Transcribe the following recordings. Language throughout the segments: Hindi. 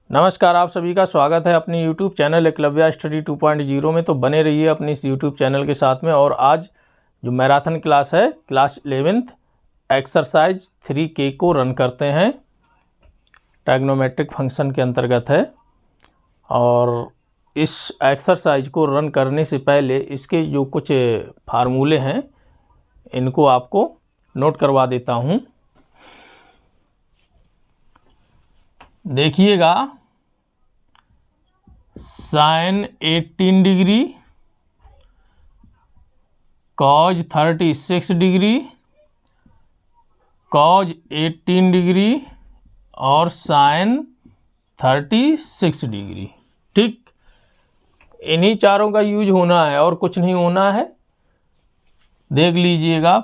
नमस्कार, आप सभी का स्वागत है अपनी YouTube चैनल एकलव्य स्टडी 2.0 में। तो बने रहिए अपनी इस YouTube चैनल के साथ में। और आज जो मैराथन क्लास है, क्लास 11th एक्सरसाइज 3K को रन करते हैं। ट्राइग्नोमेट्रिक फंक्शन के अंतर्गत है। और इस एक्सरसाइज को रन करने से पहले इसके जो कुछ फार्मूले हैं इनको आपको नोट करवा देता हूँ। देखिएगा, sine 18 degree, cos 36 degree, cos 18 degree और साइन 36 डिग्री। ठीक, इन्हीं चारों का यूज होना है और कुछ नहीं होना है। देख लीजिएगा,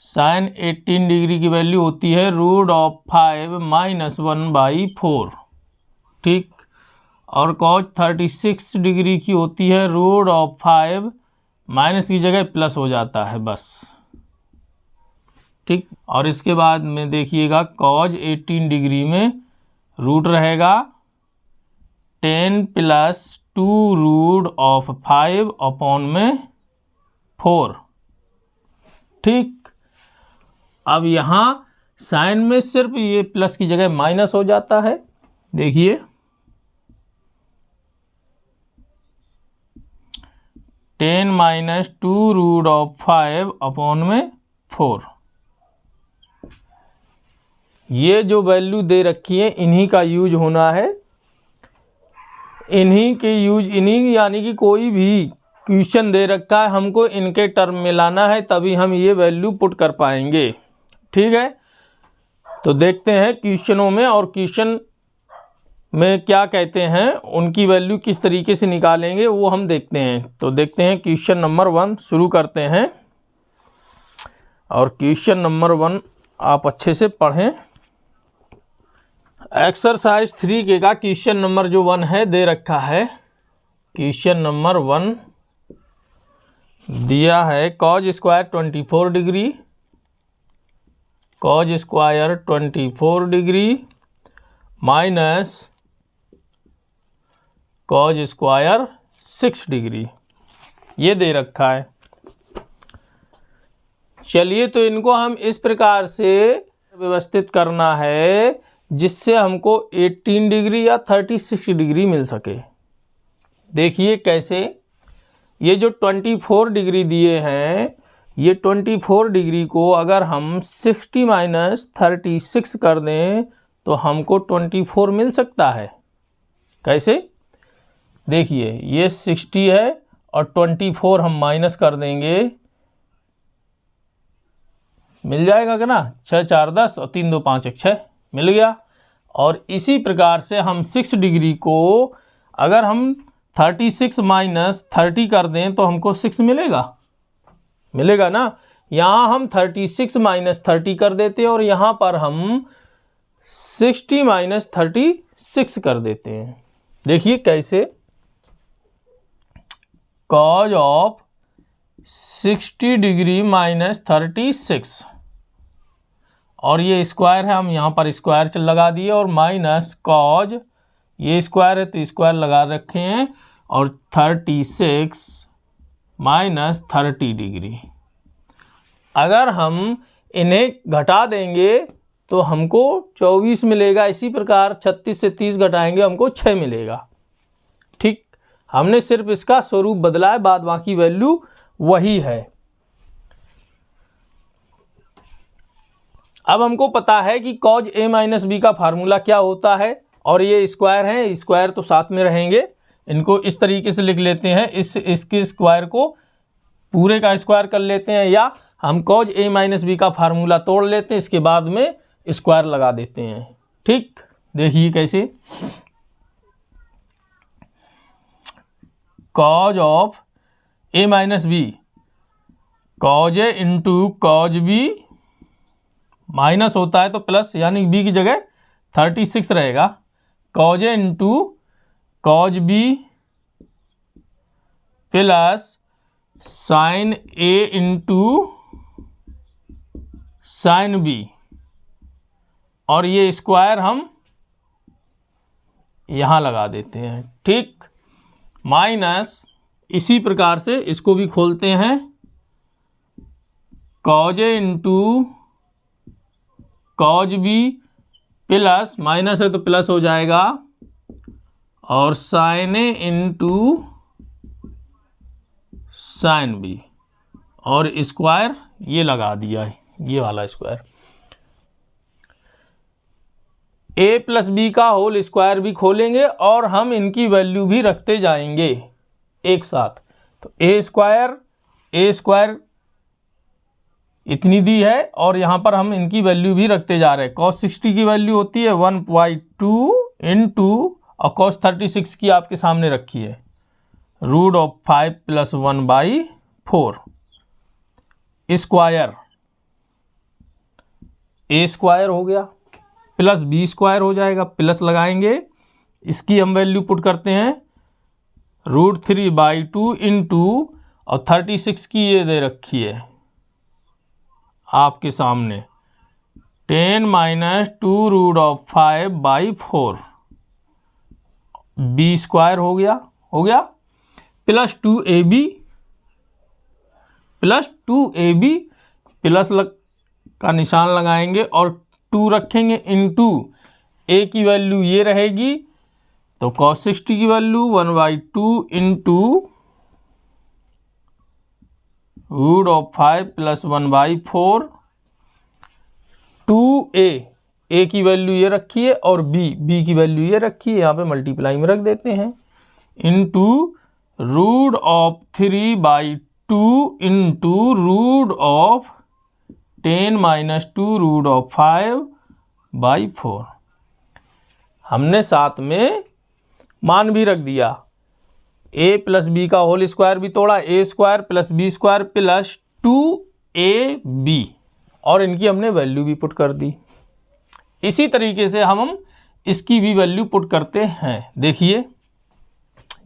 साइन 18 डिग्री की वैल्यू होती है √5 - 1/4। ठीक, और कॉज 36 डिग्री की होती है √5 माइनस की जगह प्लस हो जाता है बस। ठीक, और इसके बाद में देखिएगा, कॉज 18 डिग्री में रूट रहेगा 10 + 2√5/4। ठीक, अब यहाँ साइन में सिर्फ ये प्लस की जगह माइनस हो जाता है। देखिए, 10 - 2√5/4। ये जो वैल्यू दे रखी है इन्हीं का यूज होना है। इन्हीं के यूज, इन्हीं यानी कि कोई भी क्वेश्चन दे रखा है हमको इनके टर्म में लाना है, तभी हम ये वैल्यू पुट कर पाएंगे। ठीक है, तो देखते हैं क्वेश्चनों में, और क्वेश्चन में क्या कहते हैं, उनकी वैल्यू किस तरीके से निकालेंगे वो हम देखते हैं। तो देखते हैं क्वेश्चन नंबर 1 शुरू करते हैं। और क्वेश्चन नंबर 1 आप अच्छे से पढ़ें। एक्सरसाइज 3K का क्वेश्चन नंबर जो 1 है दे रखा है। क्वेश्चन नंबर 1 दिया है, cause square 24 degree, cause square 24 degree minus cos square 6 degree, ये दे रखा है। चलिए, तो इनको हम इस प्रकार से व्यवस्थित करना है जिससे हमको 18 डिग्री या 36 डिग्री मिल सके। देखिए कैसे, ये जो 24 डिग्री दिए हैं, ये 24 डिग्री को अगर हम 60 - 36 कर दें तो हमको 24 मिल सकता है। कैसे? देखिए, ये 60 है और 24 हम माइनस कर देंगे, मिल जाएगा कि ना। 6 4 10 और 3 2 5 1 6 मिल गया। और इसी प्रकार से हम 6 डिग्री को अगर हम 36 - 30 कर दें तो हमको 6 मिलेगा, मिलेगा ना। यहाँ हम 36 - 30 कर देते हैं और यहाँ पर हम 60 - 36 कर देते हैं। देखिए कैसे, कॉज ऑफ 60 डिग्री - 36, और ये स्क्वायर है, हम यहाँ पर स्क्वायर लगा दिए, और माइनस कॉज, ये स्क्वायर है तो स्क्वायर लगा रखे हैं, और 36 - 30 डिग्री। अगर हम इन्हें घटा देंगे तो हमको 24 मिलेगा। इसी प्रकार 36 से 30 घटाएंगे हमको 6 मिलेगा। ठीक, हमने सिर्फ इसका स्वरूप बदला है, बाद बाकी वैल्यू वही है। अब हमको पता है कि कॉज A - B का फार्मूला क्या होता है, और ये स्क्वायर है, स्क्वायर तो साथ में रहेंगे। इनको इस तरीके से लिख लेते हैं, इसके स्क्वायर को पूरे का स्क्वायर कर लेते हैं, या हम कॉज A - B का फार्मूला तोड़ लेते हैं, इसके बाद में स्क्वायर लगा देते हैं। ठीक, देखिए कैसे, cause of A - B, cause A into cos B, minus होता है तो प्लस, यानी B की जगह 36 रहेगा। Cause A into cos B plus sign A into sine B, और ये स्क्वायर हम यहाँ लगा देते हैं, ठीक। माइनस इसी प्रकार से इसको भी खोलते हैं, cos A into cos B plus, minus है तो प्लस हो जाएगा, और sine A into sine B, और स्क्वायर ये लगा दिया है, ये वाला स्क्वायर। ए प्लस बी का होल स्क्वायर भी खोलेंगे और हम इनकी वैल्यू भी रखते जाएंगे एक साथ। तो ए स्क्वायर इतनी दी है, और यहाँ पर हम इनकी वैल्यू भी रखते जा रहे हैं। cos 60 की वैल्यू होती है 1/2 इंटू, और cos 36 की आपके सामने रखी है √5 + 1/4 स्क्वायर। ए स्क्वायर हो गया प्लस बी स्क्वायर हो जाएगा, प्लस लगाएंगे, इसकी हम वैल्यू पुट करते हैं √3/2 इंटू, और 36 की ये दे रखी है आपके सामने 10 - 2 √5/4 बी स्क्वायर हो गया प्लस 2ab प्लस का निशान लगाएंगे और 2 रखेंगे इंटू ए की वैल्यू ये रहेगी, तो cos 60 की वैल्यू 1/2 इंटू √5 + 1/4 2a की वैल्यू ये रखी है और b की वैल्यू ये रखी है, यहाँ पे मल्टीप्लाई में रख देते हैं, इंटू √3/2 इंटू √10 - 2 √5/4। हमने साथ में मान भी रख दिया, a प्लस बी का होल स्क्वायर भी तोड़ा, a square plus B square plus 2ab, और इनकी हमने वैल्यू भी पुट कर दी। इसी तरीके से हम इसकी भी वैल्यू पुट करते हैं। देखिए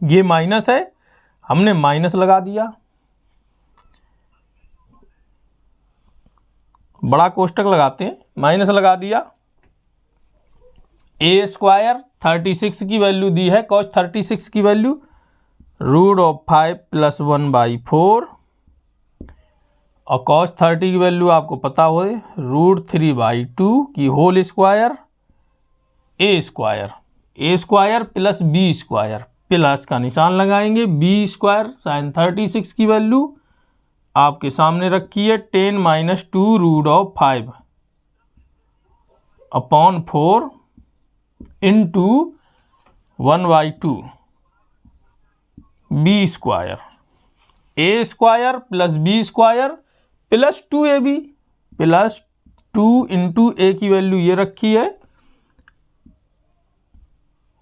ये माइनस है, हमने माइनस लगा दिया, बड़ा कोष्टक लगाते हैं, माइनस लगा दिया, ए स्क्वायर 36 की वैल्यू दी है, cos 36 की वैल्यू √5 + 1/4, और cos 30 की वैल्यू आपको पता हो √3/2 की whole square, A square plus B square, plus का निशान लगाएंगे, बी स्क्वायर sin 36 की वैल्यू आपके सामने रखी है 10 - 2 √5/4 into 1/2 B square, A square plus B square plus 2ab plus 2 into A की वैल्यू ये रखी है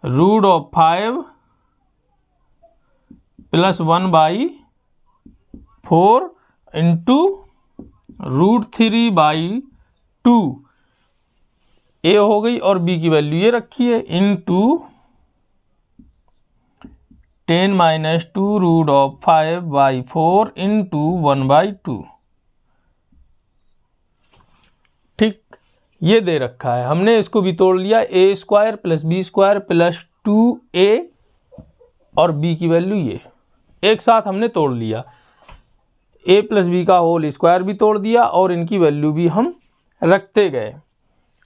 √5 + 1/4 इंटू √3/2 ए हो गई, और बी की वैल्यू ये रखी है इंटू 10 - 2 √5/4 इंटू 1/2, ठीक। ये दे रखा है, हमने इसको भी तोड़ लिया, A square plus B square plus 2a, और बी की वैल्यू ये एक साथ हमने तोड़ लिया, a प्लस बी का होल स्क्वायर भी तोड़ दिया, और इनकी वैल्यू भी हम रखते गए।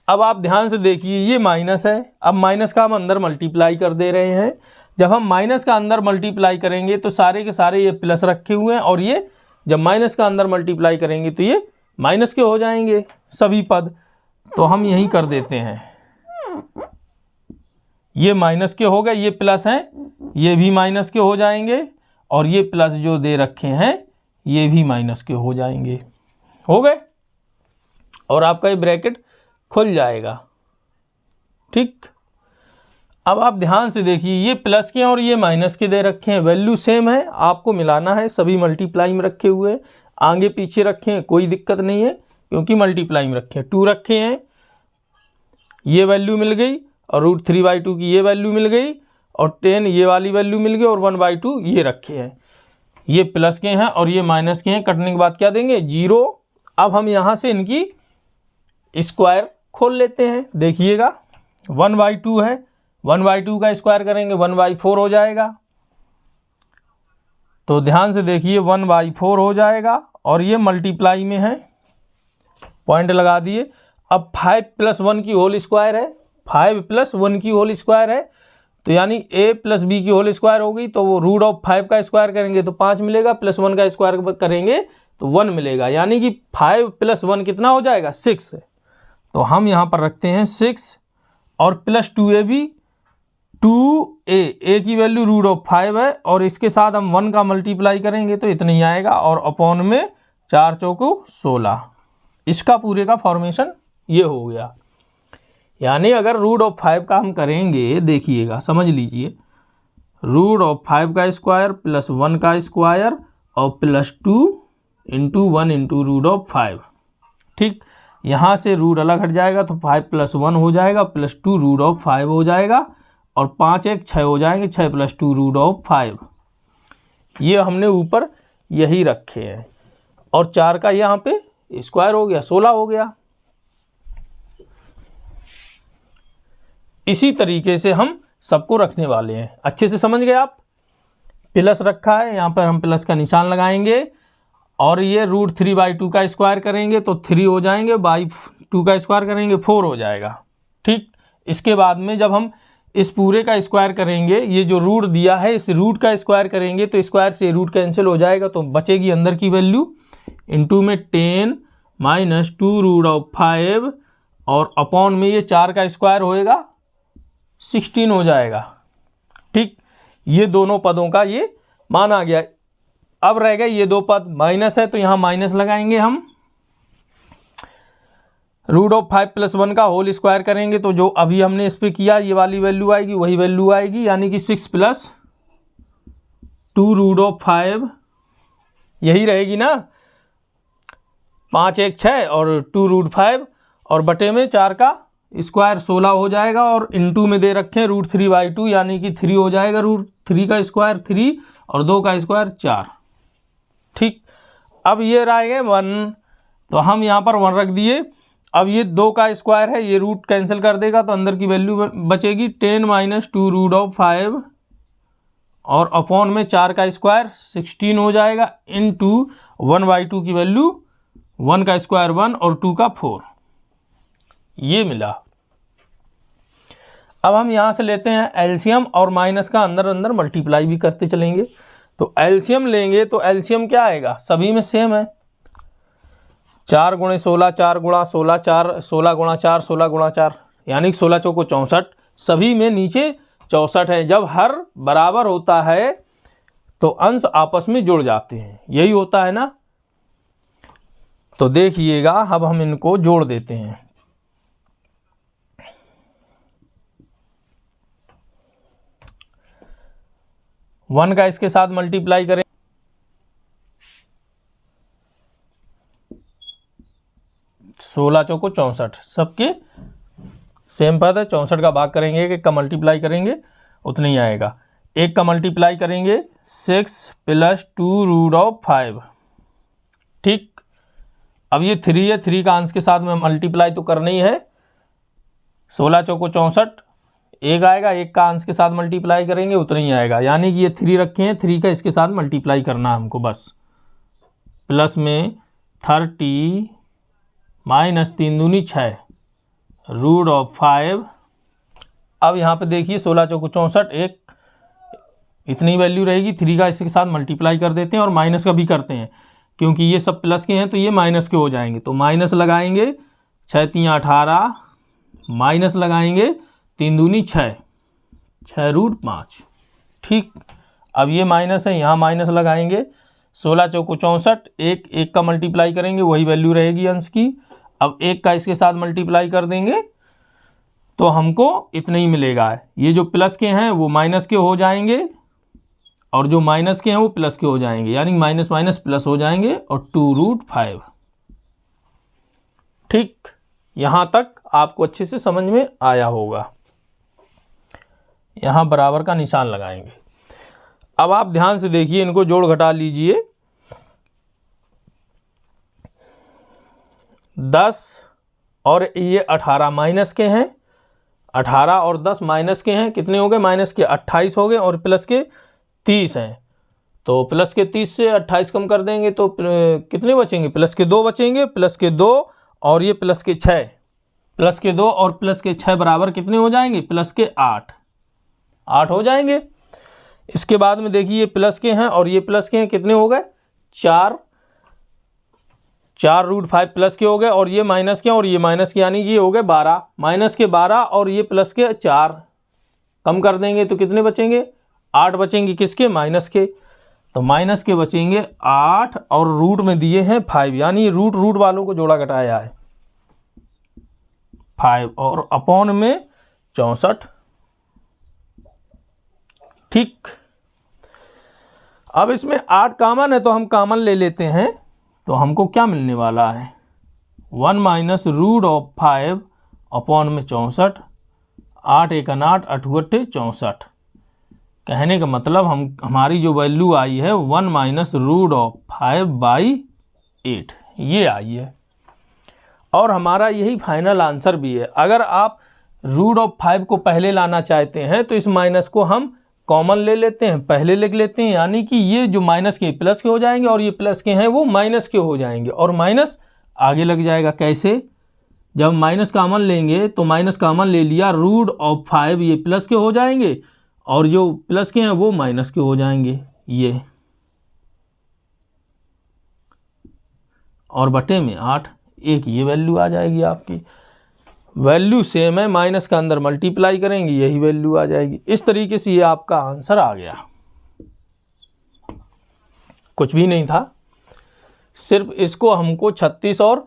अब आप ध्यान से देखिए, ये माइनस है, अब माइनस का हम अंदर मल्टीप्लाई कर दे रहे हैं। जब हम माइनस का अंदर मल्टीप्लाई करेंगे तो सारे के सारे ये प्लस रखे हुए हैं, और ये जब माइनस का अंदर मल्टीप्लाई करेंगे तो ये माइनस के हो जाएंगे सभी पद, तो हम यही कर देते हैं, ये माइनस के हो गए, ये प्लस हैं, ये भी माइनस के हो जाएंगे, और ये प्लस जो दे रखे हैं ये भी माइनस के हो जाएंगे, हो गए, और आपका ये ब्रैकेट खुल जाएगा, ठीक। अब आप ध्यान से देखिए, ये प्लस के और ये माइनस के दे रखे हैं, वैल्यू सेम है, आपको मिलाना है, सभी मल्टीप्लाई में रखे हुए, आगे पीछे रखे हैं कोई दिक्कत नहीं है, क्योंकि मल्टीप्लाई में रखे हैं, 2 रखे हैं, ये वैल्यू मिल गई, और √3/2 की ये वैल्यू मिल गई, और 10 ये वाली वैल्यू मिल गई, और 1/2 ये रखे हैं, ये प्लस के हैं और ये माइनस के हैं, कटने के बाद क्या देंगे 0। अब हम यहाँ से इनकी स्क्वायर खोल लेते हैं, देखिएगा 1/2 है, 1/2 का स्क्वायर करेंगे 1/4 हो जाएगा। तो ध्यान से देखिए 1/4 हो जाएगा और ये मल्टीप्लाई में है, पॉइंट लगा दिए। अब 5 + 1 की होल स्क्वायर है, 5 + 1 की होल स्क्वायर है, तो यानी a + b की होल स्क्वायर होगी, तो वो √5 का स्क्वायर करेंगे तो 5 मिलेगा, +1 का स्क्वायर करेंगे तो 1 मिलेगा, यानी कि 5 + 1 कितना हो जाएगा 6। तो हम यहाँ पर रखते हैं 6 और +2ab 2a की वैल्यू √5 है और इसके साथ हम 1 का मल्टीप्लाई करेंगे तो इतना ही आएगा और अपॉन में 4 चौको 16। इसका पूरे का फॉर्मेशन ये हो गया। यानी अगर √5 का हम करेंगे, देखिएगा समझ लीजिए, √5 का स्क्वायर +1 का स्क्वायर और +2 × 1 × √5। ठीक, यहाँ से रूट अलग हट जाएगा तो 5 + 1 हो जाएगा, +2 √5 हो जाएगा और 5 1 6 हो जाएंगे, 6 + 2 √5। ये हमने ऊपर यही रखे हैं और 4 का यहाँ पे स्क्वायर हो गया, 16 हो गया। इसी तरीके से हम सबको रखने वाले हैं। अच्छे से समझ गए आप। प्लस रखा है, यहाँ पर हम प्लस का निशान लगाएंगे और ये √3/2 का स्क्वायर करेंगे तो 3 हो जाएंगे, /2 का स्क्वायर करेंगे 4 हो जाएगा। ठीक, इसके बाद में जब हम इस पूरे का स्क्वायर करेंगे, ये जो रूट दिया है इस रूट का स्क्वायर करेंगे तो स्क्वायर से रूट कैंसिल हो जाएगा, तो बचेगी अंदर की वैल्यू इंटू में 10 - 2 √5 और अपॉन में ये 4 का स्क्वायर होएगा 16 हो जाएगा। ठीक, ये दोनों पदों का ये मान आ गया। अब रह गए ये दो पद, माइनस है तो यहाँ माइनस लगाएंगे हम, √5 + 1 का होल स्क्वायर करेंगे तो जो अभी हमने इस पे किया ये वाली वैल्यू आएगी, वही वैल्यू आएगी, यानी कि 6 + 2 √5 यही रहेगी ना, 5 1 6 और 2 √5 और बटे में 4 का स्क्वायर 16 हो जाएगा और इनटू में दे रखे हैं √3/2 यानी कि 3 हो जाएगा, √3 का स्क्वायर 3 और 2 का स्क्वायर 4। ठीक, अब ये रह गए 1 तो हम यहाँ पर 1 रख दिए। अब ये 2 का स्क्वायर है, ये रूट कैंसिल कर देगा तो अंदर की वैल्यू बचेगी 10 - 2 √5 और अपॉन में 4 का स्क्वायर 16 हो जाएगा, इनटू 1/2 की वैल्यू 1 का स्क्वायर 1 और 2 का 4, ये मिला। अब हम यहाँ से लेते हैं एलसीएम और माइनस का अंदर अंदर मल्टीप्लाई भी करते चलेंगे। तो एलसीएम लेंगे तो एलसीएम क्या आएगा, सभी में सेम है, 4 × 16 4 × 16 4 16 × 4 16 × 4 यानी 16 चौको 64, सभी में नीचे 64 है। जब हर बराबर होता है तो अंश आपस में जुड़ जाते हैं, यही होता है ना। तो देखिएगा अब हम इनको जोड़ देते हैं। वन का इसके साथ मल्टीप्लाई करें, 16 चौको 64, सबके सेम पद है, 64 का भाग करेंगे, एक का मल्टीप्लाई करेंगे उतना ही आएगा। एक का मल्टीप्लाई करेंगे 6 + 2 √5। ठीक, अब ये 3 है, 3 का अंश के साथ में मल्टीप्लाई तो करना ही है, 16 चौको 64, एक आएगा, एक का अंश के साथ मल्टीप्लाई करेंगे उतना ही आएगा, यानी कि ये 3 रखे हैं, 3 का इसके साथ मल्टीप्लाई करना है हमको बस। प्लस में 30 - 3 दूनी 6 √5। अब यहाँ पे देखिए 16 चौको 64, एक इतनी वैल्यू रहेगी, 3 का इसके साथ मल्टीप्लाई कर देते हैं और माइनस का भी करते हैं क्योंकि ये सब प्लस के हैं तो ये माइनस के हो जाएंगे, तो माइनस लगाएंगे, 6 3 18, माइनस लगाएंगे 3 दूनी 6 6 √5। ठीक, अब ये माइनस है, यहाँ माइनस लगाएंगे, 16 चौको 64, एक का मल्टीप्लाई करेंगे वही वैल्यू रहेगी अंश की। अब एक का इसके साथ मल्टीप्लाई कर देंगे तो हमको इतना ही मिलेगा। ये जो प्लस के हैं वो माइनस के हो जाएंगे और जो माइनस के हैं वो प्लस के हो जाएंगे, यानी माइनस माइनस प्लस हो जाएंगे और 2 √5। ठीक, यहाँ तक आपको अच्छे से समझ में आया होगा। यहाँ बराबर का निशान लगाएंगे। अब आप ध्यान से देखिए, इनको जोड़ घटा लीजिए। 10 और ये 18 माइनस के हैं 18 और 10 माइनस के हैं, कितने हो गए, माइनस के 28 हो गए, और प्लस के 30 हैं। तो प्लस के 30 से 28 कम कर देंगे तो कितने बचेंगे, प्लस के 2 बचेंगे, प्लस के 2 और ये प्लस के 6, प्लस के 2 और प्लस के 6 बराबर कितने हो जाएंगे, प्लस के 8 हो जाएंगे। इसके बाद में देखिए ये प्लस के हैं और ये प्लस के हैं, कितने हो गए, 4√5 प्लस के हो गए, और ये माइनस के और ये माइनस के, यानी कि ये हो गए 12, माइनस के 12 और ये प्लस के 4 कम कर देंगे तो कितने बचेंगे, 8 बचेंगे, किसके, माइनस के। तो माइनस के बचेंगे 8 और रूट में दिए हैं 5, यानी रूट वालों को जोड़ा घटाया है 5 और अपॉन में 64। ठीक, अब इसमें 8 कॉमन है तो हम कॉमन ले लेते हैं, तो हमको क्या मिलने वाला है, 1 माइनस रूट ऑफ 5 अपॉन में 64, 8 × 8 8 × 64। कहने का मतलब हमारी जो वैल्यू आई है 1 माइनस रूट ऑफ 5/8 ये आई है, और हमारा यही फाइनल आंसर भी है। अगर आप रूट ऑफ 5 को पहले लाना चाहते हैं तो इस माइनस को हम कॉमन ले लेते हैं, पहले लिख लेते हैं, यानी कि ये जो माइनस के प्लस के हो जाएंगे और ये प्लस के हैं वो माइनस के हो जाएंगे, और माइनस आगे लग जाएगा। कैसे, जब माइनस कॉमन लेंगे तो माइनस कॉमन ले लिया, रूट ऑफ 5 ये प्लस के हो जाएंगे और जो प्लस के हैं वो माइनस के हो जाएंगे, ये और बटे में 8, एक ये वैल्यू आ जाएगी आपकी। वैल्यू सेम है, माइनस का अंदर मल्टीप्लाई करेंगे, यही वैल्यू आ जाएगी। इस तरीके से ये आपका आंसर आ गया, कुछ भी नहीं था, सिर्फ इसको हमको 36 और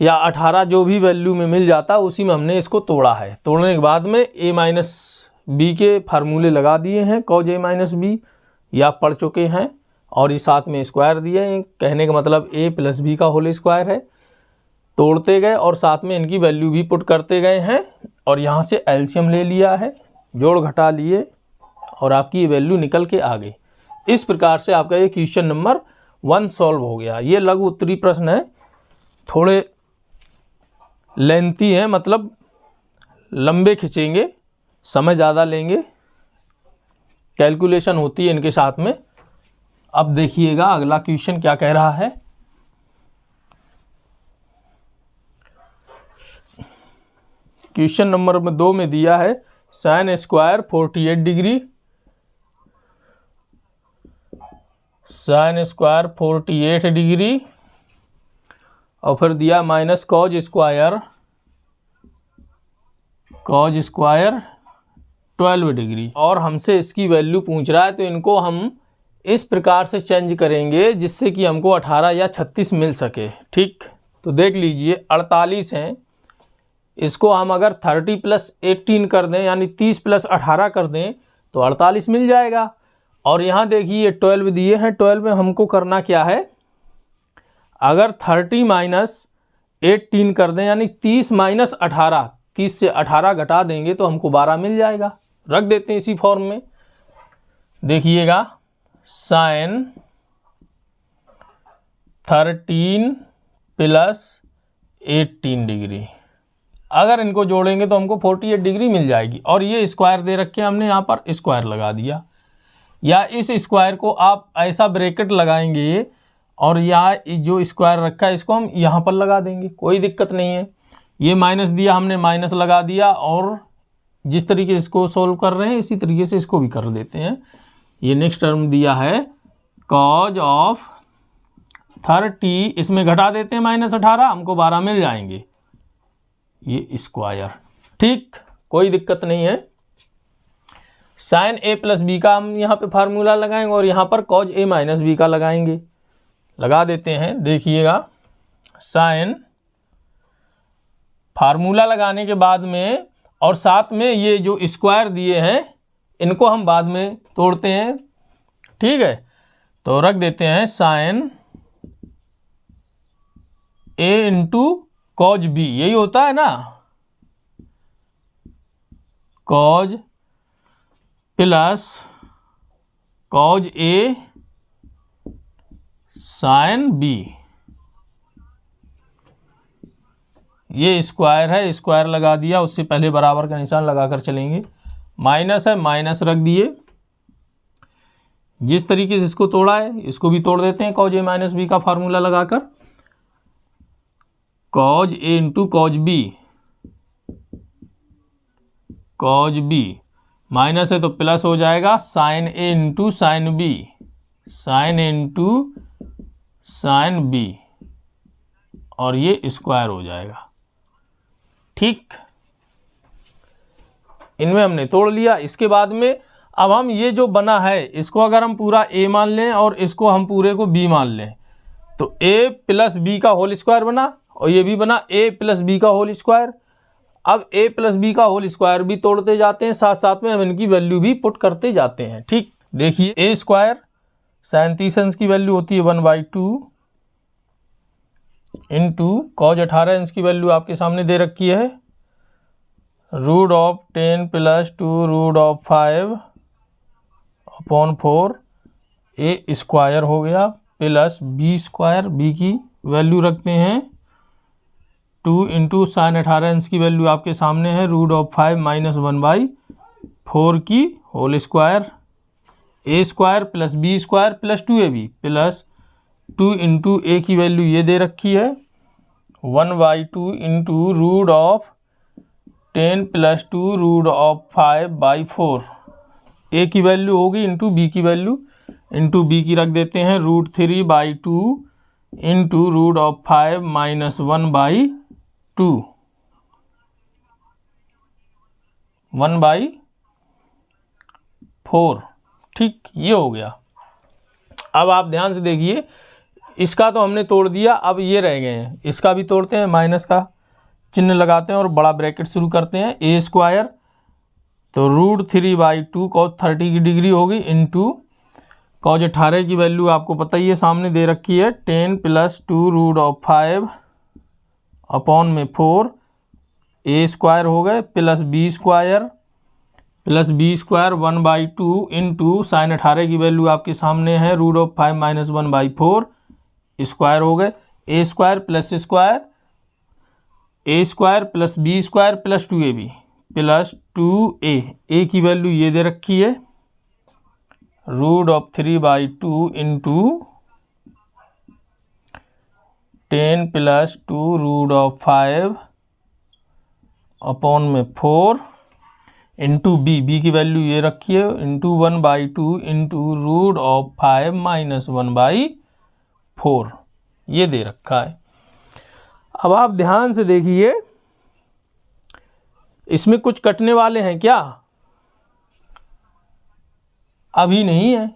या 18 जो भी वैल्यू में मिल जाता उसी में हमने इसको तोड़ा है। तोड़ने के बाद में a माइनस बी के फार्मूले लगा दिए हैं, कॉज a माइनस बी, ये आप पढ़ चुके हैं, और ये साथ में स्क्वायर दिए हैं, कहने का मतलब a प्लस बी का होल स्क्वायर है। तोड़ते गए और साथ में इनकी वैल्यू भी पुट करते गए हैं, और यहाँ से एलसीएम ले लिया है, जोड़ घटा लिए, और आपकी ये वैल्यू निकल के आ गई। इस प्रकार से आपका ये क्वेश्चन नंबर 1 सॉल्व हो गया। ये लघु उत्तरीय प्रश्न है, थोड़े लेंथी हैं, मतलब लंबे खिंचेंगे, समय ज़्यादा लेंगे, कैलकुलेशन होती है इनके साथ में। अब देखिएगा अगला क्वेश्चन क्या कह रहा है। क्वेश्चन नंबर 2 में दिया है sine square 48 degree, sine square 48 degree, और फिर दिया माइनस कॉज स्क्वायर 12 डिग्री, और हमसे इसकी वैल्यू पूछ रहा है। तो इनको हम इस प्रकार से चेंज करेंगे जिससे कि हमको 18 या 36 मिल सके। ठीक, तो देख लीजिए 48 हैं, इसको हम अगर 30 + 18 कर दें, यानी 30 + 18 कर दें तो 48 मिल जाएगा। और यहाँ देखिए 12 दिए हैं, 12 में हमको करना क्या है, अगर 30 - 18 कर दें, यानी 30 - 18, 30 से 18 घटा देंगे तो हमको 12 मिल जाएगा। रख देते हैं इसी फॉर्म में। देखिएगा साइन 13 + 18 डिग्री, अगर इनको जोड़ेंगे तो हमको 48 डिग्री मिल जाएगी। और ये स्क्वायर दे रखे हमने, यहाँ पर स्क्वायर लगा दिया, या इस स्क्वायर को आप ऐसा ब्रैकेट लगाएंगे और यहाँ जो स्क्वायर रखा है इसको हम यहाँ पर लगा देंगे, कोई दिक्कत नहीं है। ये माइनस दिया हमने, माइनस लगा दिया, और जिस तरीके से इसको सोल्व कर रहे हैं इसी तरीके से इसको भी कर देते हैं। ये नेक्स्ट टर्म दिया है कॉज ऑफ 30, इसमें घटा देते हैं -18, हमको 12 मिल जाएंगे, ये स्क्वायर। ठीक, कोई दिक्कत नहीं है। साइन a + b का हम यहाँ पे फार्मूला लगाएंगे और यहाँ पर कॉज a - b का लगाएंगे, लगा देते हैं। देखिएगा साइन, फार्मूला लगाने के बाद में और साथ में ये जो स्क्वायर दिए हैं इनको हम बाद में तोड़ते हैं। ठीक है, तो रख देते हैं साइन a × कॉज b, यही होता है ना, cos plus cos a sine b, ये स्क्वायर है, स्क्वायर लगा दिया, उससे पहले बराबर का निशान लगाकर चलेंगे। माइनस है, माइनस रख दिए। जिस तरीके से इसको तोड़ा है इसको भी तोड़ देते हैं कॉज ए माइनस बी का फार्मूला लगाकर। Cos A into cos B, cos B minus है तो प्लस हो जाएगा sine A into sine B, sine A into sine B, और ये स्क्वायर हो जाएगा। ठीक, इनमें हमने तोड़ लिया। इसके बाद में अब हम ये जो बना है इसको अगर हम पूरा a मान लें और इसको हम पूरे को b मान लें तो a प्लस बी का होल स्क्वायर बना, और ये भी बना a प्लस बी का होल स्क्वायर। अब a प्लस बी का होल स्क्वायर भी तोड़ते जाते हैं, साथ साथ में हम इनकी वैल्यू भी पुट करते जाते हैं। ठीक, देखिए a स्क्वायर साइन 30 अंश की वैल्यू होती है 1/2 इंटू कॉज 18 अंश की वैल्यू आपके सामने दे रखी है root of 10 plus 2 root of 5 upon 4 A square हो गया प्लस बी स्क्वायर, बी की वैल्यू रखते हैं 2 इंटू साइन 18 अंश की वैल्यू आपके सामने है रूट ऑफ 5 माइनस 1/4 की whole square, A square plus B square plus 2ab plus 2 into A की वैल्यू ये दे रखी है 1/2 into root of 10 plus 2 root of 5/4। A की वैल्यू होगी इंटू बी की वैल्यू, इंटू बी की रख देते हैं root 3/2 into root of 5 minus 1/2, 1/4। ठीक, ये हो गया। अब आप ध्यान से देखिए, इसका तो हमने तोड़ दिया, अब ये रह गए हैं, इसका भी तोड़ते हैं। माइनस का चिन्ह लगाते हैं और बड़ा ब्रैकेट शुरू करते हैं। ए स्क्वायर तो रूट 3/2 कॉज 30 की डिग्री होगी इंटू कॉज 18 की वैल्यू आपको पता ही है सामने दे रखी है 10 प्लस 2 रूट ऑफ 5 अपॉन में 4 ए स्क्वायर हो गए plus B square 1/2 into sine 18 की वैल्यू आपके सामने है रूट ऑफ 5 माइनस 1/4 स्क्वायर हो गए। A square plus square, A square plus B square plus 2ab plus 2a, A की वैल्यू ये दे रखी है root of 3/2 into 10 plus 2 root of 5 upon में 4 इंटू बी, बी की वैल्यू ये रखी है into 1/2 into root of 5 minus 1/4, ये दे रखा है। अब आप ध्यान से देखिए, इसमें कुछ कटने वाले हैं क्या? अभी नहीं है,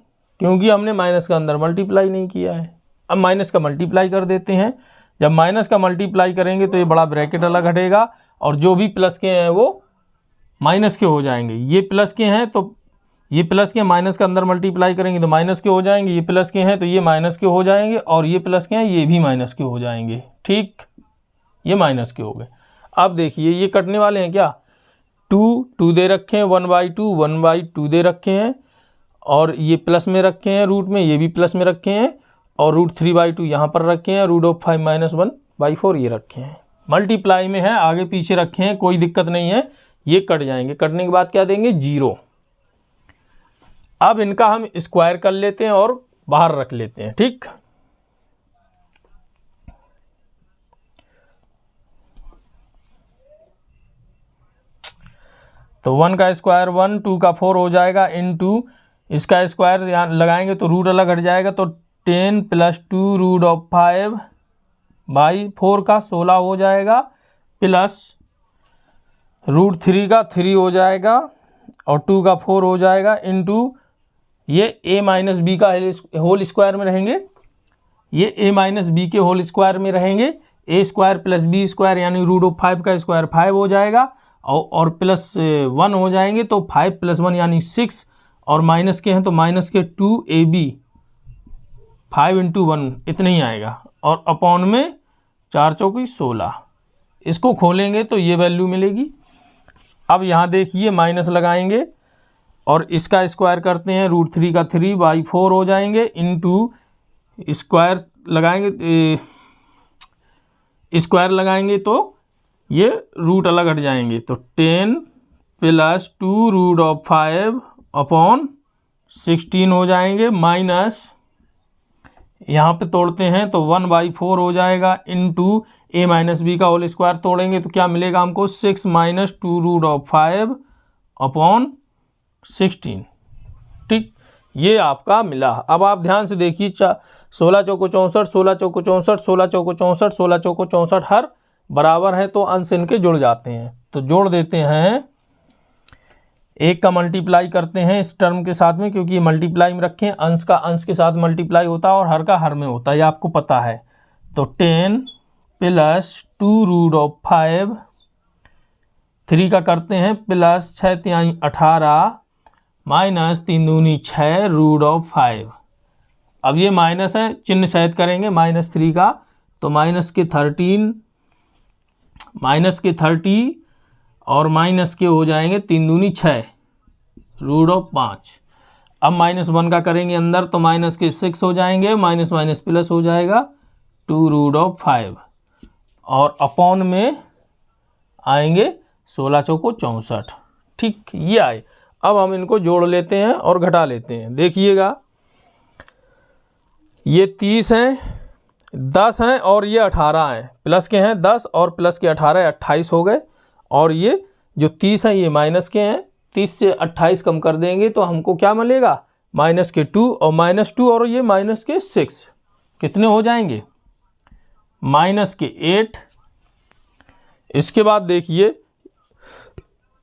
क्योंकि हमने माइनस का अंदर मल्टीप्लाई नहीं किया है। अब माइनस का मल्टीप्लाई कर देते हैं। जब माइनस का मल्टीप्लाई करेंगे तो ये बड़ा ब्रैकेट अलग हटेगा और जो भी प्लस के हैं वो माइनस के हो जाएंगे। ये प्लस के हैं तो ये प्लस के माइनस का अंदर मल्टीप्लाई करेंगे तो माइनस के हो जाएंगे, ये प्लस के हैं तो ये माइनस के हो जाएंगे, और ये प्लस के हैं ये भी माइनस के हो जाएंगे। ठीक, ये माइनस के हो गए। अब देखिए ये कटने वाले हैं क्या? 2 दे रखे हैं, 1/2 दे रखे हैं, और ये प्लस में रखे हैं रूट में, ये भी प्लस में रखे हैं, और रूट 3/2 यहाँ पर रखे हैं, रूट ऑफ 5 माइनस 1/4 ये रखे हैं। मल्टीप्लाई में है, आगे पीछे रखे हैं, कोई दिक्कत नहीं है, ये कट जाएंगे। कटने के बाद क्या देंगे? 0। अब इनका हम स्क्वायर कर लेते हैं और बाहर रख लेते हैं। ठीक, तो 1 का स्क्वायर 1, 2 का 4 हो जाएगा इंटू इसका स्क्वायर यहाँ लगाएंगे तो रूट अलग हट जाएगा, तो 10 प्लस 2 रूट ऑफ 5/4 का 16 हो जाएगा, प्लस रूट 3 का 3 हो जाएगा और 2 का 4 हो जाएगा इंटू ये a माइनस बी का होल स्क्वायर में रहेंगे, ये a माइनस बी के होल स्क्वायर में रहेंगे। ए स्क्वायर प्लस बी स्क्वायर यानी रूट ऑफ 5 का स्क्वायर 5 हो जाएगा, और प्लस 1 हो जाएंगे तो 5 + 1 यानी 6, और माइनस के हैं तो माइनस के 2ab 5 × 1 इतना ही आएगा, और अपॉन में 4 चौकी 16। इसको खोलेंगे तो ये वैल्यू मिलेगी। अब यहाँ देखिए माइनस लगाएंगे और इसका स्क्वायर करते हैं, रूट 3 का 3/4 हो जाएंगे इंटू स्क्वायर लगाएंगे, स्क्वायर लगाएंगे तो ये रूट अलग हट जाएंगे, तो 10 प्लस 2 रूट ऑफ 5 अपॉन 16 हो जाएंगे, माइनस यहाँ पे तोड़ते हैं तो 1/4 हो जाएगा, इंटू a माइनस बी का होल स्क्वायर तोड़ेंगे तो क्या मिलेगा हमको 6 माइनस 2 रूट ऑफ 5 अपॉन 16। ठीक, ये आपका मिला। अब आप ध्यान से देखिए, 16 चौको 64, 16 चौको 64, 16 चौको 64, 16 चौको 64 हर बराबर है तो अंश इनके जुड़ जाते हैं। तो जोड़ देते हैं, एक का मल्टीप्लाई करते हैं इस टर्म के साथ में, क्योंकि ये मल्टीप्लाई में रखें, अंश का अंश के साथ मल्टीप्लाई होता है और हर का हर में होता है, ये आपको पता है। तो 10 प्लस 2 रूट ऑफ 5, 3 का करते हैं प्लस 6 तिहाई 18 माइनस 3 दूनी 6 रूट ऑफ 5। अब ये माइनस है, चिन्ह सहित करेंगे माइनस 3 का, तो माइनस के 13, माइनस के 30 और माइनस के हो जाएंगे 3 दूनी 6 रूट ऑफ 5। अब -1 का करेंगे अंदर तो माइनस के 6 हो जाएंगे, माइनस माइनस प्लस हो जाएगा 2 रूट ऑफ 5 और अपॉन में आएंगे 16 चौको 64। ठीक, ये आए। अब हम इनको जोड़ लेते हैं और घटा लेते हैं। देखिएगा, ये 30 हैं, 10 हैं और ये 18 हैं, प्लस के हैं 10 और प्लस के 18 28 हो गए। और ये जो 30 हैं ये माइनस के हैं, 30 से 28 कम कर देंगे तो हमको क्या मिलेगा, माइनस के 2 और माइनस 2 और ये माइनस के 6, कितने हो जाएंगे, माइनस के 8। इसके बाद देखिए,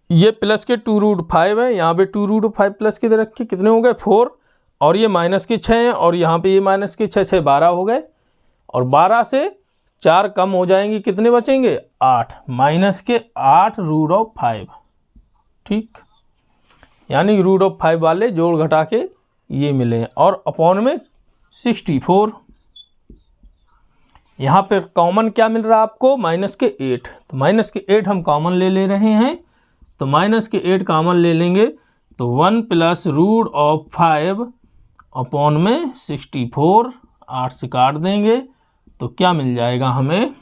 ये प्लस के 2 रूट 5 है, यहाँ पे 2 रूट 5 प्लस के दे रखे, कितने हो गए 4, और ये माइनस के 6 हैं और यहाँ पे ये माइनस के 6, 6 12 हो गए, और 12 से 4 कम हो जाएंगे, कितने बचेंगे 8, माइनस के 8 रूट ऑफ 5। ठीक, यानी रूट ऑफ 5 वाले जोड़ घटा के ये मिले, और अपॉन में 64। यहाँ पे कॉमन क्या मिल रहा है आपको, माइनस के 8, तो माइनस के 8 हम कॉमन ले रहे हैं, तो माइनस के 8 कॉमन ले लेंगे तो 1 प्लस रूट ऑफ 5 अपॉन में 64, 8 से काट देंगे तो क्या मिल जाएगा हमें,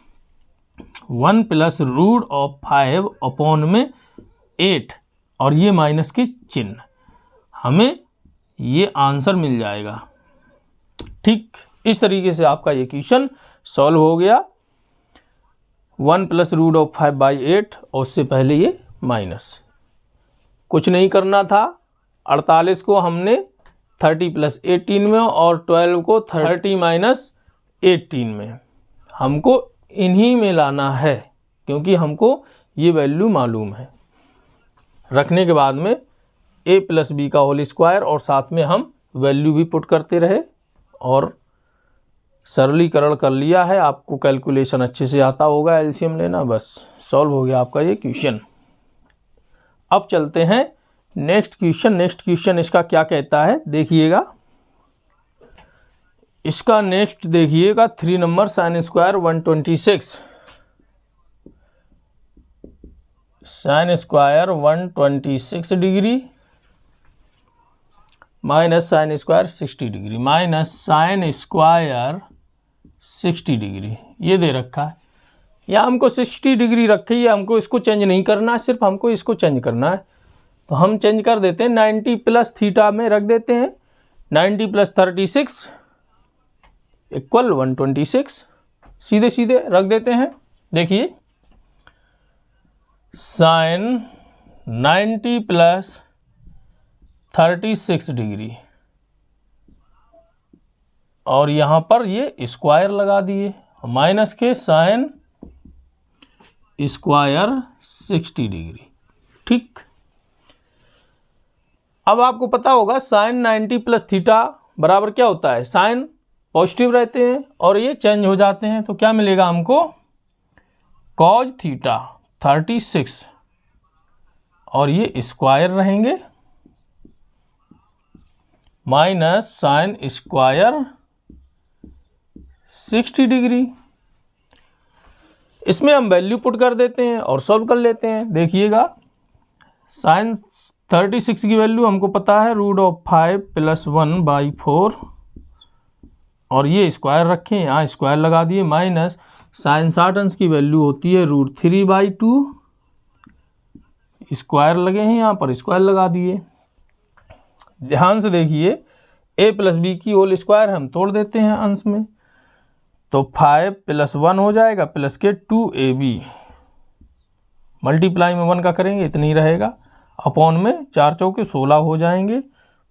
1 प्लस रूट ऑफ 5 अपॉन में 8 और ये माइनस के चिन्ह, हमें ये आंसर मिल जाएगा। ठीक, इस तरीके से आपका ये क्वेश्चन सॉल्व हो गया। 1 प्लस रूट ऑफ 5/8 और उससे पहले ये माइनस, कुछ नहीं करना था। 48 को हमने 30 प्लस 18 में और 12 को 30 माइनस 18 में, हमको इन्हीं में लाना है क्योंकि हमको ये वैल्यू मालूम है। रखने के बाद में a प्लस बी का होल स्क्वायर और साथ में हम वैल्यू भी पुट करते रहे और सरलीकरण कर लिया है। आपको कैलकुलेशन अच्छे से आता होगा, एलसीएम लेना, बस सॉल्व हो गया आपका ये क्वेश्चन। अब चलते हैं नेक्स्ट क्वेश्चन। नेक्स्ट क्वेश्चन इसका क्या कहता है देखिएगा, इसका नेक्स्ट देखिएगा 3 number sine square 126, sine square 126 degree minus sine square 60 degree minus sine square 60 degree, ये दे रखा है। या हमको 60 डिग्री रखी है, हमको इसको चेंज नहीं करना है, सिर्फ हमको इसको चेंज करना है। तो हम चेंज कर देते हैं, 90 प्लस थीटा में रख देते हैं, 90 प्लस 36 इक्वल 126, सीधे सीधे रख देते हैं। देखिए, साइन 90 प्लस 36 डिग्री और यहाँ पर ये स्क्वायर लगा दिए, माइनस के साइन स्क्वायर 60 डिग्री। ठीक, अब आपको पता होगा साइन 90 प्लस थीटा बराबर क्या होता है, साइन पॉजिटिव रहते हैं और ये चेंज हो जाते हैं, तो क्या मिलेगा हमको, कॉज थीटा 36 और ये स्क्वायर रहेंगे माइनस साइन स्क्वायर 60 डिग्री। इसमें हम वैल्यू पुट कर देते हैं और सॉल्व कर लेते हैं। देखिएगा, साइन 36 की वैल्यू हमको पता है रूट ऑफ 5 प्लस 1/4 और ये स्क्वायर रखें, यहाँ स्क्वायर लगा दिए, माइनस साइन 60 अंश की वैल्यू होती है √3/2। स्क्वायर लगे हैं यहाँ पर, स्क्वायर लगा दिए। ध्यान से देखिए, a + b की होल स्क्वायर हम तोड़ देते हैं अंश में, तो 5 + 1 हो जाएगा प्लस के 2ab, मल्टीप्लाई में 1 का करेंगे इतना ही रहेगा, अपॉन में 4 चौके 16 हो जाएंगे,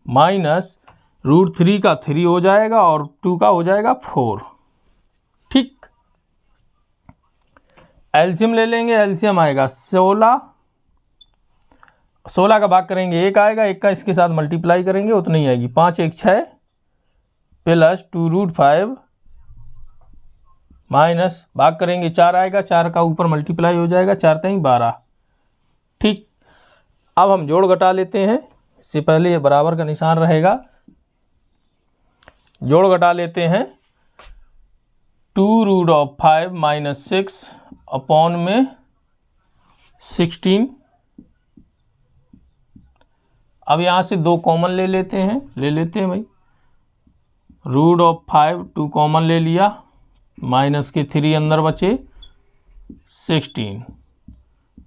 माइनस √3 का 3 हो जाएगा और 2 का हो जाएगा 4। ठीक, एलसीएम ले लेंगे, एलसीएम आएगा 16, 16 का भाग करेंगे 1 आएगा, 1 का इसके साथ मल्टीप्लाई करेंगे उतना ही आएगी, 5 1 6 प्लस 2√5 माइनस भाग करेंगे 4 आएगा, 4 का ऊपर मल्टीप्लाई हो जाएगा, 4 3 12। ठीक, अब हम जोड़ घटा लेते हैं, इससे पहले ये बराबर का निशान रहेगा, जोड़ घटा लेते हैं। 2√5 माइनस 6 अपॉन में 16। अब यहाँ से 2 कॉमन ले लेते हैं भाई, √5 2 कॉमन ले लिया, माइनस के 3 अंदर बचे 16,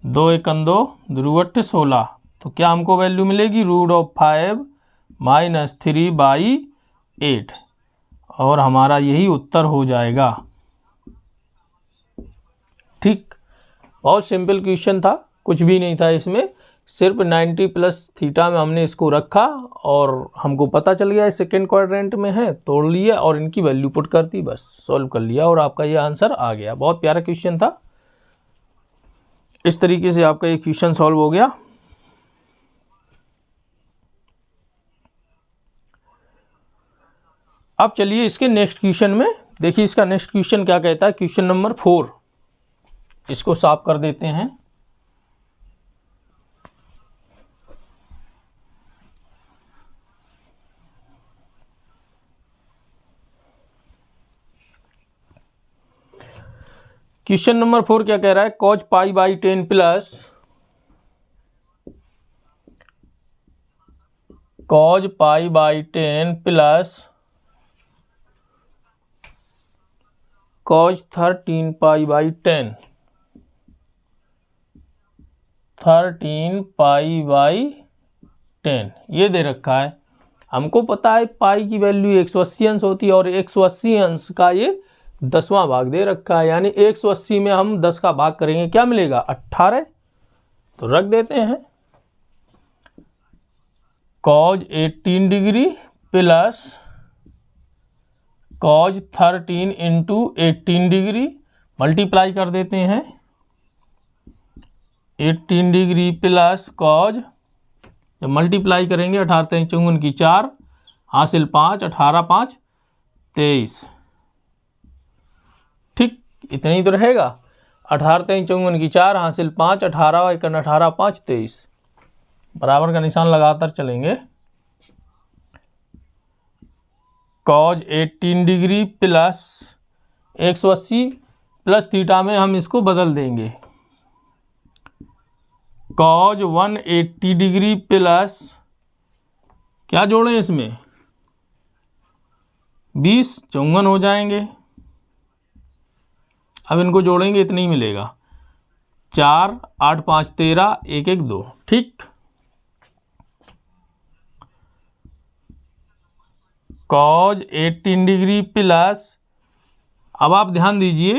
2 1 2 2 16, तो क्या हमको वैल्यू मिलेगी √5 माइनस 3/8, और हमारा यही उत्तर हो जाएगा। ठीक, बहुत सिंपल क्वेश्चन था, कुछ भी नहीं था इसमें, सिर्फ 90 प्लस थीटा में हमने इसको रखा और हमको पता चल गया सेकेंड क्वाड्रेंट में है, तोड़ लिया और इनकी वैल्यू पुट कर दी, बस सॉल्व कर लिया और आपका ये आंसर आ गया। बहुत प्यारा क्वेश्चन था, इस तरीके से आपका ये क्वेश्चन सॉल्व हो गया। अब चलिए इसके नेक्स्ट क्वेश्चन में देखिए, इसका नेक्स्ट क्वेश्चन क्या कहता है, क्वेश्चन नंबर 4, इसको साफ कर देते हैं। क्वेश्चन नंबर 4 क्या कह रहा है, cos π/10 plus cos π/10 plus cos 13 π/10, 13 π/10 ये दे रखा है। हमको पता है पाई की वैल्यू 180 अंश होती है और 180 अंश का ये 10वां भाग दे रखा है, यानी 180 में हम 10 का भाग करेंगे, क्या मिलेगा 18, तो रख देते हैं। cos 18 degree plus cos 13 into 18 degree, multiply कर देते हैं, 18 डिग्री प्लस cos, जब मल्टीप्लाई करेंगे 18 3 54 की 4, हासिल 5, 18 5 23। ठीक, इतना ही तो रहेगा, 18 3 54 की 4, हासिल 5, 18 1 18 5 23, बराबर का निशान लगातार चलेंगे। cos 18 degree plus 180 plus theta में हम इसको बदल देंगे, cos 180 डिग्री प्लस क्या जोड़ें इसमें 20 54 हो जाएंगे। अब इनको जोड़ेंगे इतना ही मिलेगा, 4 8 5 13 1 1 2। ठीक, cos 18 डिग्री प्लस, अब आप ध्यान दीजिए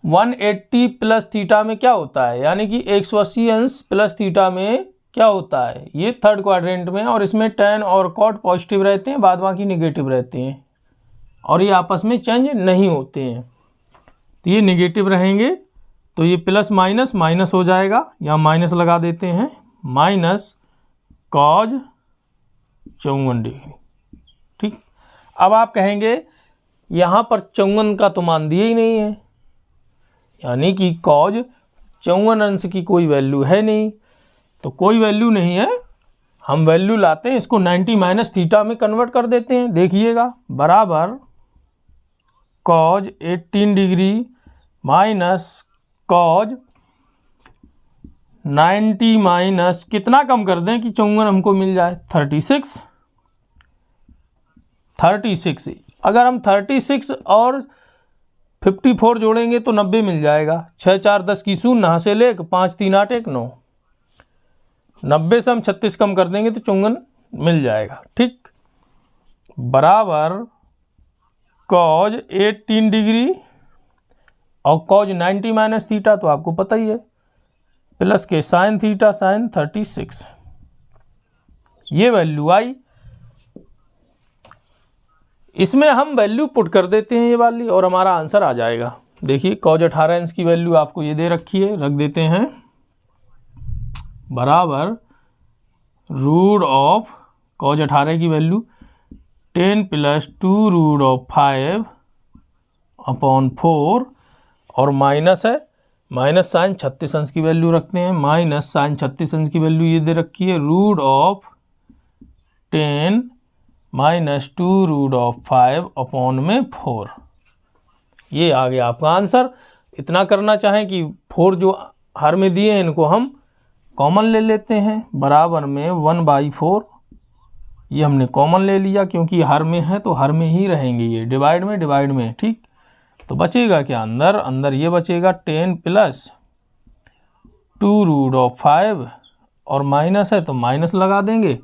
180 प्लस थीटा में क्या होता है, यानी कि 180 अंश प्लस थीटा में क्या होता है, ये थर्ड क्वाड्रेंट में, और इसमें tan और cot पॉजिटिव रहते हैं, बाद बाकी निगेटिव रहते हैं, और ये आपस में चेंज नहीं होते हैं, तो ये निगेटिव रहेंगे, तो ये प्लस माइनस माइनस हो जाएगा, यहाँ माइनस लगा देते हैं, माइनस cos 54 डिग्री। ठीक, अब आप कहेंगे यहाँ पर 54 का तो मान दिया ही नहीं है, यानी कि cos 54 अंश की कोई वैल्यू है नहीं, तो कोई वैल्यू नहीं है, हम वैल्यू लाते हैं, इसको 90 माइनस थीटा में कन्वर्ट कर देते हैं, देखिएगा बराबर cos 18 degree minus cos 90 minus कितना कम कर दें कि 54 हमको मिल जाए 36। अगर हम 36 और 54 जोड़ेंगे तो 90 मिल जाएगा। 6 4 10 की 0, यहाँ से ले 5 3 8 1 9, 90 से हम 36 कम कर देंगे तो 54 मिल जाएगा। ठीक, बराबर कॉज 18 डिग्री और कॉज 90 माइनस थीटा तो आपको पता ही है, प्लस के साइन थीटा साइन 36, ये वैल्यू आई। इसमें हम वैल्यू पुट कर देते हैं ये वाली और हमारा आंसर आ जाएगा। देखिए कॉज 18 इंच की वैल्यू आपको ये दे रखी है, रख देते हैं बराबर रूट ऑफ कॉज 18 की वैल्यू 10 + 2 रूट ऑफ 5 अपॉन 4 और माइनस है, माइनस साइन 36 अंश की वैल्यू रखते हैं, माइनस साइन 36 अंश की वैल्यू ये दे रखी है root of 10 - 2 root of 5 upon में 4। ये आ गया आपका आंसर। इतना करना चाहें कि 4 जो हर में दिए हैं इनको हम कॉमन ले लेते हैं, बराबर में 1/4, ये हमने कॉमन ले लिया क्योंकि हर में है तो हर में ही रहेंगे ये, डिवाइड में। ठीक, तो बचेगा क्या अंदर, अंदर ये बचेगा 10 + 2 रूट ऑफ 5 और माइनस है तो माइनस लगा देंगे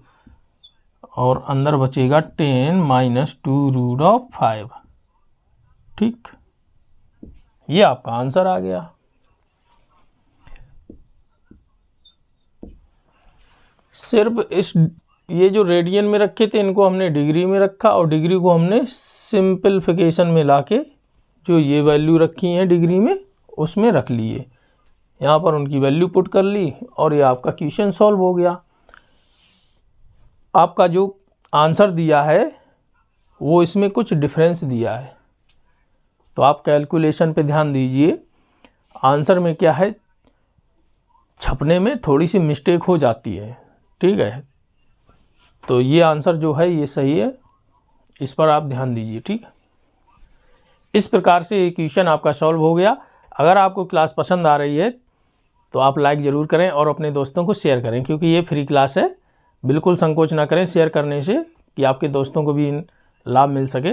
और अंदर बचेगा 10 - 2 रूट ऑफ 5। ठीक, ये आपका आंसर आ गया। सिर्फ इस ये जो रेडियन में रखे थे इनको हमने डिग्री में रखा और डिग्री को हमने सिंपलीफिकेशन में लाके जो ये वैल्यू रखी है डिग्री में उसमें रख लिए, यहाँ पर उनकी वैल्यू पुट कर ली और ये आपका क्वेश्चन सॉल्व हो गया। आपका जो आंसर दिया है वो इसमें कुछ डिफरेंस दिया है, तो आप कैलकुलेशन पे ध्यान दीजिए। आंसर में क्या है, छपने में थोड़ी सी मिस्टेक हो जाती है। ठीक है, तो ये आंसर जो है ये सही है, इस पर आप ध्यान दीजिए। ठीक है, इस प्रकार से ये क्वेश्चन आपका सॉल्व हो गया। अगर आपको क्लास पसंद आ रही है तो आप लाइक ज़रूर करें और अपने दोस्तों को शेयर करें, क्योंकि ये फ्री क्लास है। बिल्कुल संकोच ना करें शेयर करने से कि आपके दोस्तों को भी लाभ मिल सके।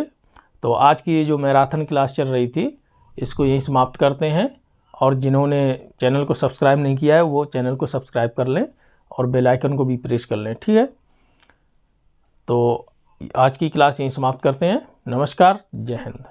तो आज की ये जो मैराथन क्लास चल रही थी इसको यहीं समाप्त करते हैं, और जिन्होंने चैनल को सब्सक्राइब नहीं किया है वो चैनल को सब्सक्राइब कर लें और बेल आइकन को भी प्रेस कर लें। ठीक है, तो आज की क्लास यहीं समाप्त करते हैं। नमस्कार, जय हिंद।